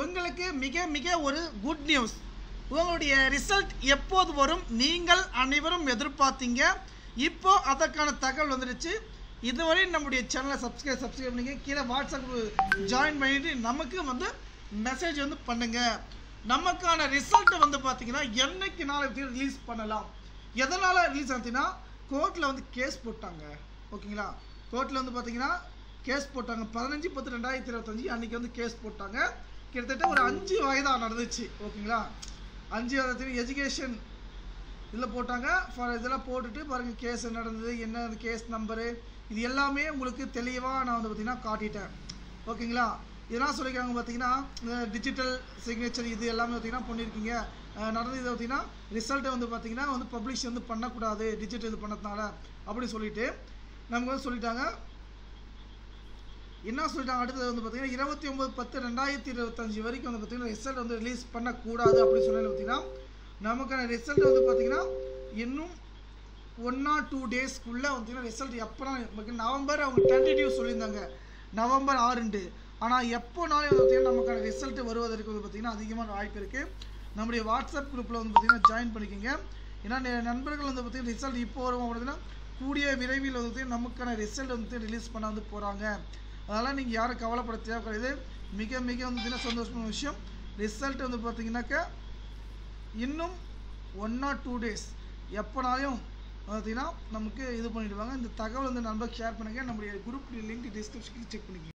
உங்களுக்கு மிக மிக ஒரு குட் நியூஸ். உங்களுடைய ரிசல்ட் எப்போது வரும் நீங்கள் அனைவரும் எதிர்பார்த்தீங்க. இப்போ அதற்கான தகவல் வந்துடுச்சு. இதுவரை நம்முடைய சேனலை சப்ஸ்கிரைப் பண்ணிங்க. கீழே வாட்ஸ்அப் ஜாயின் பண்ணிட்டு நமக்கு வந்து மெசேஜ் வந்து பண்ணுங்க. நமக்கான ரிசல்ட் வந்து பார்த்தீங்கன்னா என்னைக்கு நாளை ரிலீஸ் பண்ணலாம். எதனால் ரிலீஸ் ஆச்சுன்னா கோர்ட்டில் வந்து கேஸ் போட்டாங்க. ஓகேங்களா, கோர்ட்டில் வந்து பார்த்தீங்கன்னா கேஸ் போட்டாங்க 15/10/2025 அன்றைக்கி வந்து கேஸ் போட்டாங்க. கிட்டத்தட்ட ஒரு 5 வயதாக நடந்துச்சு. ஓகேங்களா, 5 வயது எஜுகேஷன் இதில் போட்டாங்க. இதெல்லாம் போட்டுட்டு பாருங்கள் கேஸ் நடந்தது, என்ன கேஸ் நம்பரு, இது எல்லாமே உங்களுக்கு தெளிவாக நான் வந்து பார்த்திங்கன்னா காட்டிட்டேன். ஓகேங்களா, இதெல்லாம் சொல்லிக்கிறாங்க பார்த்தீங்கன்னா டிஜிட்டல் சிக்னேச்சர் இது எல்லாமே பார்த்திங்கன்னா பண்ணியிருக்கீங்க. நடந்தது இதை பார்த்திங்கன்னா ரிசல்ட்டை வந்து பார்த்திங்கன்னா வந்து பப்ளிஷ் வந்து பண்ணக்கூடாது டிஜிட்டல் இது பண்ணதுனால அப்படின்னு சொல்லிட்டு நமக்கு வந்து சொல்லிட்டாங்க. என்ன சொல்லிட்டாங்க அடுத்தது வந்து பார்த்திங்கன்னா 29/10/2025 வரைக்கும் வந்து பார்த்திங்கன்னா ரிசல்ட் வந்து ரிலீஸ் பண்ணக்கூடாது அப்படின்னு சொன்னது பார்த்திங்கன்னா நமக்கான ரிசல்ட் வந்து பார்த்திங்கன்னா இன்னும் 1 or 2 டேஸ்க்குள்ளே வந்து ரிசல்ட் எப்போனா நவம்பர் அவங்க டென்டேட்டிவ் சொல்லியிருந்தாங்க நவம்பர் 6. ஆனால் எப்போனாலும் வந்து பார்த்திங்கன்னா நமக்கான ரிசல்ட் வருவதற்கு வந்து பார்த்திங்கன்னா அதிகமான வாய்ப்பு இருக்குது. நம்முடைய வாட்ஸ்அப் குரூப்பில் வந்து பார்த்திங்கன்னா ஜாயின் பண்ணிக்கோங்க. ஏன்னா நண்பர்கள் வந்து பார்த்திங்கன்னா ரிசல்ட் இப்போ வரும் அப்படின்னா கூடிய விரைவில் வந்து நமக்கான ரிசல்ட் வந்து ரிலீஸ் பண்ண வந்து போகிறாங்க. அதனால் நீங்கள் யாரும் கவலைப்பட தேவைப்படுது. மிக மிக வந்து சந்தோஷமான விஷயம். ரிசல்ட் வந்து பார்த்திங்கனாக்கா இன்னும் 1 or 2 டேஸ் எப்போனாலும் பார்த்தீங்கன்னா நமக்கு இது பண்ணிவிடுவாங்க. இந்த தகவல் வந்து நண்பருக்கு ஷேர் பண்ணுங்கள். நம்முடைய குரூப் லிங்க் டிஸ்கிரிப்ஷனுக்கு செக் பண்ணிக்கோங்க.